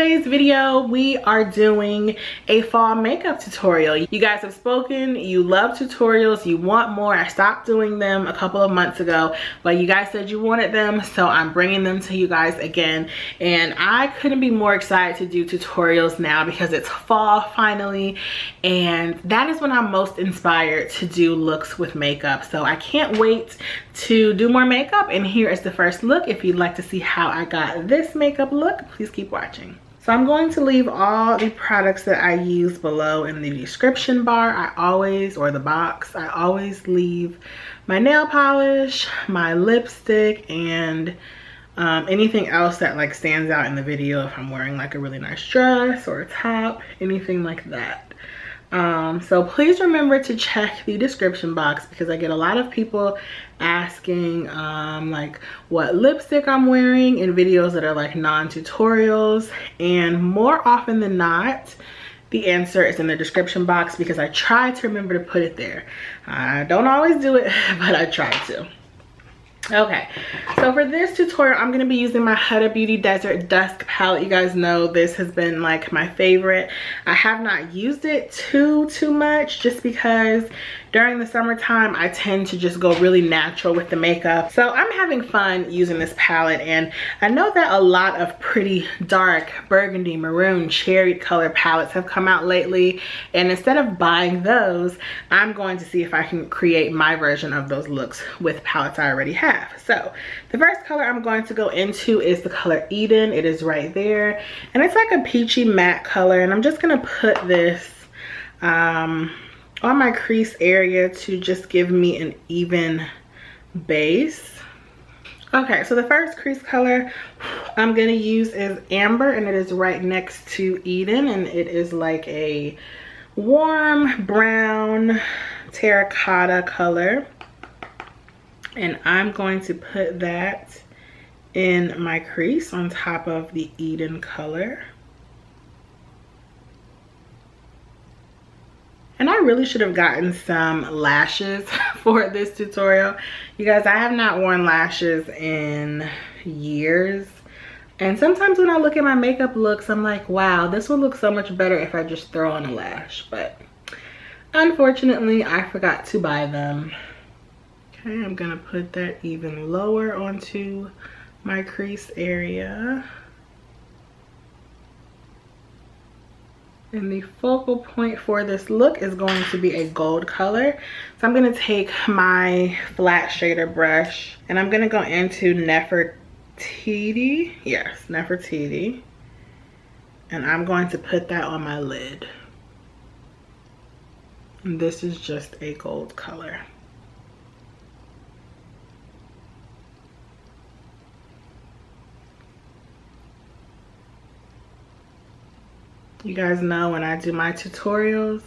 today's video, we are doing a fall makeup tutorial. You guys have spoken, you love tutorials, you want more. I stopped doing them a couple of months ago, but you guys said you wanted them, so I'm bringing them to you guys again. And I couldn't be more excited to do tutorials now because it's fall finally, and that is when I'm most inspired to do looks with makeup. So I can't wait to do more makeup, and here is the first look. If you'd like to see how I got this makeup look, please keep watching. So I'm going to leave all the products that I use below in the description bar. Or the box. I always leave my nail polish, my lipstick, and anything else that like stands out in the video. If I'm wearing like a really nice dress or a top, anything like that. So please remember to check the description box because I get a lot of people asking like what lipstick I'm wearing in videos that are like non-tutorials, and more often than not the answer is in the description box because I try to remember to put it there. I don't always do it, but I try to. Okay, so for this tutorial, I'm going to be using my Huda Beauty Desert Dusk palette. You guys know this has been like my favorite. I have not used it too much just because during the summertime, I tend to just go really natural with the makeup. So I'm having fun using this palette, and I know that a lot of pretty dark burgundy, maroon, cherry color palettes have come out lately, and instead of buying those, I'm going to see if I can create my version of those looks with palettes I already have. So the first color I'm going to go into is the color Eden. It is right there, and it's like a peachy matte color, and I'm just gonna put this on my crease area to just give me an even base. Okay, so the first crease color I'm gonna use is Amber, and it is right next to Eden, and it is like a warm brown terracotta color. And I'm going to put that in my crease on top of the Eden color. And I really should have gotten some lashes for this tutorial. You guys, I have not worn lashes in years. And sometimes when I look at my makeup looks, I'm like, wow, this would look so much better if I just throw on a lash. But unfortunately, I forgot to buy them. Okay, I'm gonna put that even lower onto my crease area. And the focal point for this look is going to be a gold color. So I'm gonna take my flat shader brush and I'm gonna go into Nefertiti. Yes, Nefertiti. And I'm going to put that on my lid. And this is just a gold color. You guys know when I do my tutorials,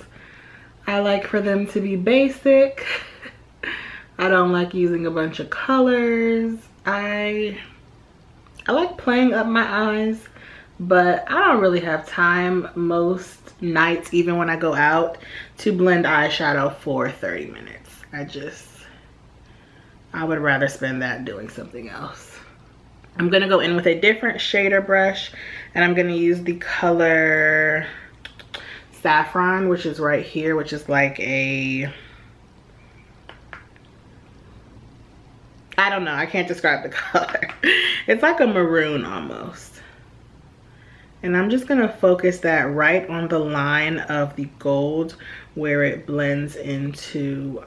I like for them to be basic. I don't like using a bunch of colors. I like playing up my eyes, but I don't really have time most nights, even when I go out, to blend eyeshadow for 30 minutes. I would rather spend that doing something else. I'm gonna go in with a different shader brush, and I'm gonna use the color Saffron, which is right here, which is like a, I don't know, I can't describe the color. It's like a maroon almost. And I'm just gonna focus that right on the line of the gold where it blends into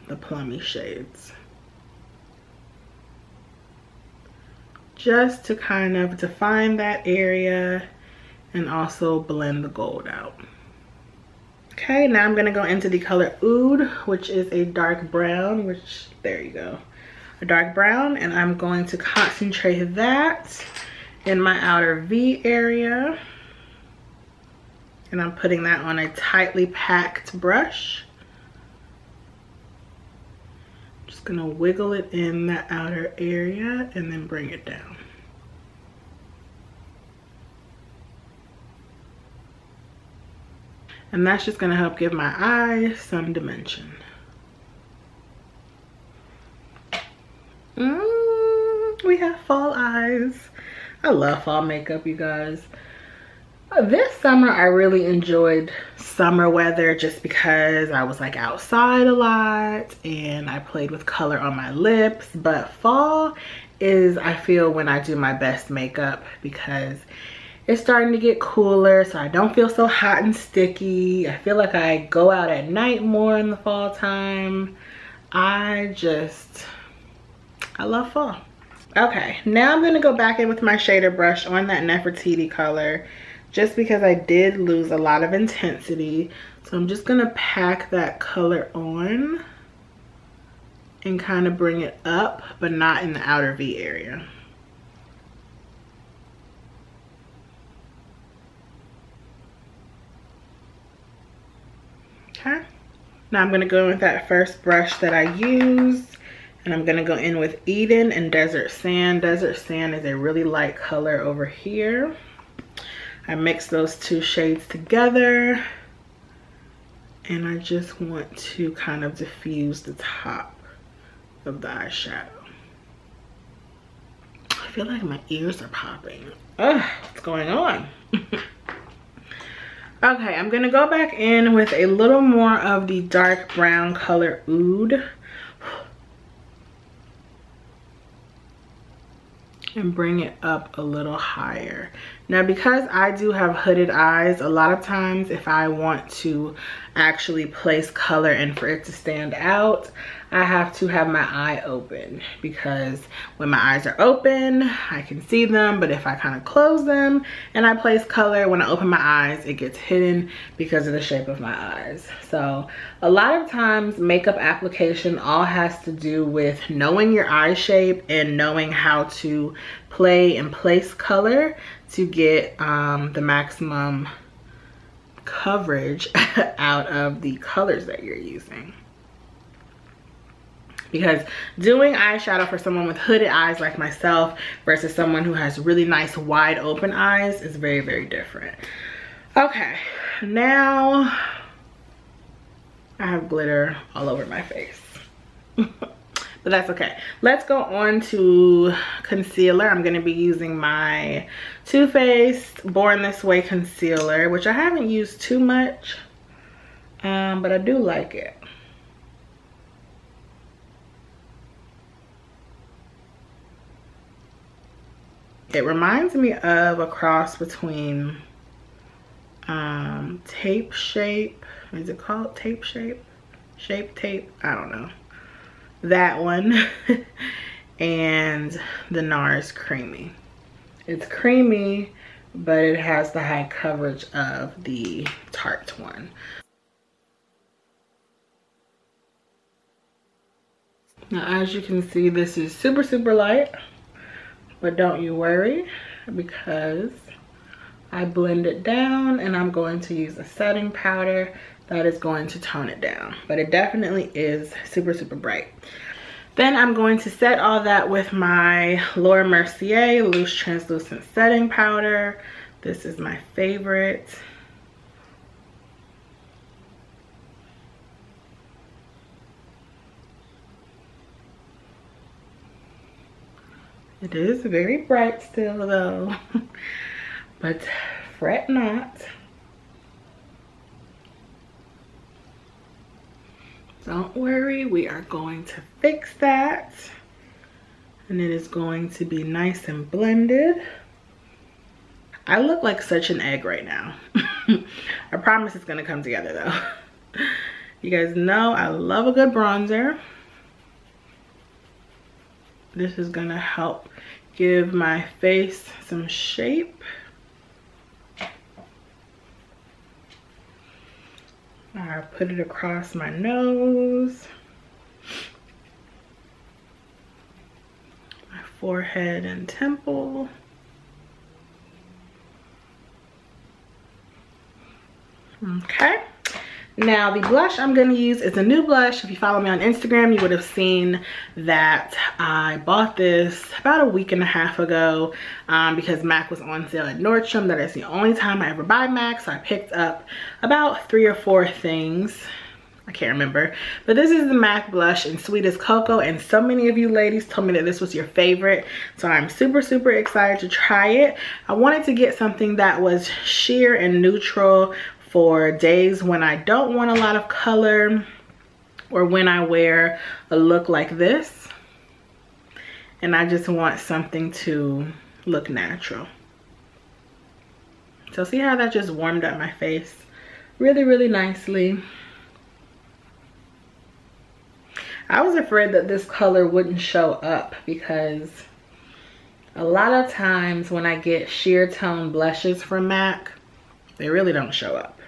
the plummy shades. Just to kind of define that area and also blend the gold out. Okay, now I'm gonna go into the color Oud, which is a dark brown, which, there you go, a dark brown, and I'm going to concentrate that in my outer V area. And I'm putting that on a tightly packed brush. Just gonna wiggle it in the outer area and then bring it down. And that's just gonna help give my eye some dimension. We have fall eyes. I love fall makeup, you guys. This summer I really enjoyed summer weather just because I was like outside a lot and I played with color on my lips. But fall is, I feel, when I do my best makeup because it's starting to get cooler, so I don't feel so hot and sticky. I feel like I go out at night more in the fall time. I love fall. Okay, now I'm gonna go back in with my shader brush on that Nefertiti color just because I did lose a lot of intensity. So I'm just gonna pack that color on and kind of bring it up, but not in the outer V area. Okay, now I'm gonna go with that first brush that I used, and I'm gonna go in with Eden and Desert Sand. Desert Sand is a really light color over here. I mix those two shades together, and I just want to kind of diffuse the top of the eyeshadow. I feel like my ears are popping. Ugh, what's going on? Okay, I'm gonna go back in with a little more of the dark brown color Oud and bring it up a little higher. Now, because I do have hooded eyes, a lot of times if I want to actually place color and for it to stand out, I have to have my eye open, because when my eyes are open, I can see them, but if I kind of close them and I place color, when I open my eyes, it gets hidden because of the shape of my eyes. So a lot of times makeup application all has to do with knowing your eye shape and knowing how to play and place color to get the maximum coverage out of the colors that you're using. Because doing eyeshadow for someone with hooded eyes like myself versus someone who has really nice wide open eyes is very, very different. Okay, now I have glitter all over my face. But that's okay. Let's go on to concealer. I'm going to be using my Too Faced Born This Way concealer, which I haven't used too much, but I do like it. It reminds me of a cross between Tape Shape. Is it called Tape Shape? Shape Tape? I don't know. That one. And the NARS Creamy. It's creamy, but it has the high coverage of the Tarte one. Now, as you can see, this is super, super light. But don't you worry, because I blend it down and I'm going to use a setting powder that is going to tone it down. But it definitely is super, super bright. Then I'm going to set all that with my Laura Mercier Loose Translucent Setting Powder. This is my favorite. It is very bright still though, but fret not. Don't worry, we are going to fix that. And it is going to be nice and blended. I look like such an egg right now. I promise it's gonna come together though. You guys know I love a good bronzer. This is gonna help give my face some shape. I put it across my nose, my forehead and temple. Okay. Now the blush I'm going to use is a new blush. If you follow me on Instagram, you would have seen that I bought this about a week and a half ago because MAC was on sale at Nordstrom. That is the only time I ever buy MAC, so I picked up about 3 or 4 things. I can't remember. But this is the MAC blush in Sweet as Cocoa, and so many of you ladies told me that this was your favorite. So I'm super, super excited to try it. I wanted to get something that was sheer and neutral for days when I don't want a lot of color or when I wear a look like this. And I just want something to look natural. So see how that just warmed up my face really, really nicely. I was afraid that this color wouldn't show up because a lot of times when I get sheer tone blushes from MAC, they really don't show up.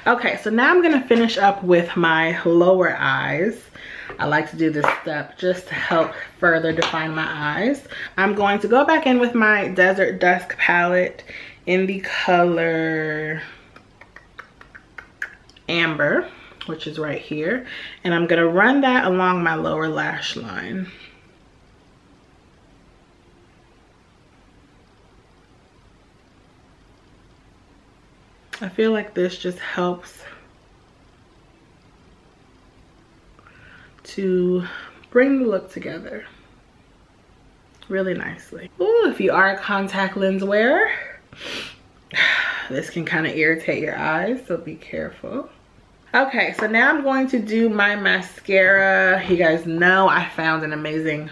Okay, so now I'm gonna finish up with my lower eyes. I like to do this step just to help further define my eyes. I'm going to go back in with my Desert Dusk palette in the color Amber, which is right here, and I'm gonna run that along my lower lash line. I feel like this just helps to bring the look together really nicely. Ooh, if you are a contact lens wearer, this can kind of irritate your eyes, so be careful. Okay, so now I'm going to do my mascara. You guys know I found an amazing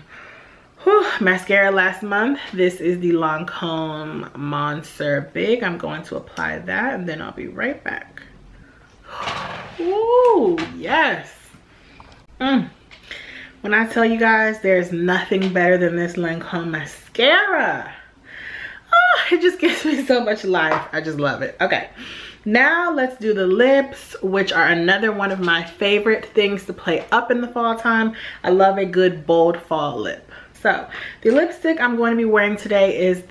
mascara last month. This is the Lancome Monsieur Big. I'm going to apply that and then I'll be right back. Ooh, yes. When I tell you guys there's nothing better than this Lancome mascara. Oh, it just gives me so much life. I just love it. Okay. Now let's do the lips, which are another one of my favorite things to play up in the fall time. I love a good bold fall lip. So the lipstick I'm going to be wearing today is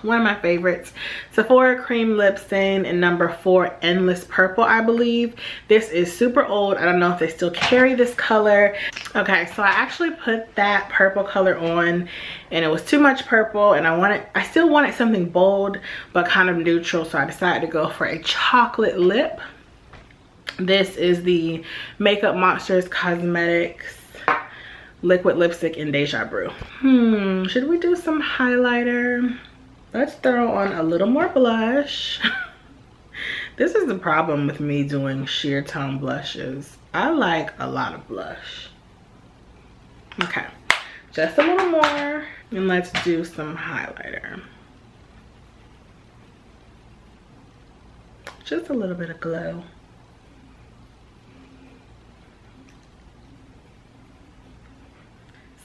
one of my favorites, Sephora Cream Lip Stain in number 4 Endless Purple, I believe. This is super old. I don't know if they still carry this color. Okay, so I actually put that purple color on and it was too much purple, and I still wanted something bold but kind of neutral, so I decided to go for a chocolate lip. This is the Makeup Monsters Cosmetics liquid lipstick in Deja Brew. Should we do some highlighter? Let's throw on a little more blush. This is the problem with me doing sheer tone blushes. I like a lot of blush. Okay, just a little more, and let's do some highlighter. Just a little bit of glow.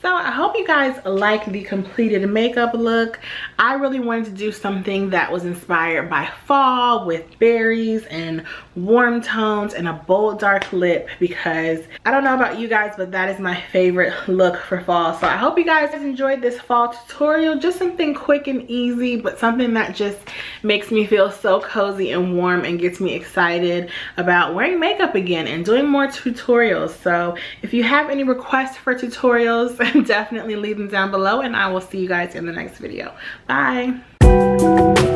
So I hope you guys like the completed makeup look. I really wanted to do something that was inspired by fall with berries and warm tones and a bold dark lip, because I don't know about you guys, but that is my favorite look for fall. So I hope you guys enjoyed this fall tutorial. Just something quick and easy, but something that just makes me feel so cozy and warm and gets me excited about wearing makeup again and doing more tutorials. So if you have any requests for tutorials, definitely leave them down below, and I will see you guys in the next video. Bye.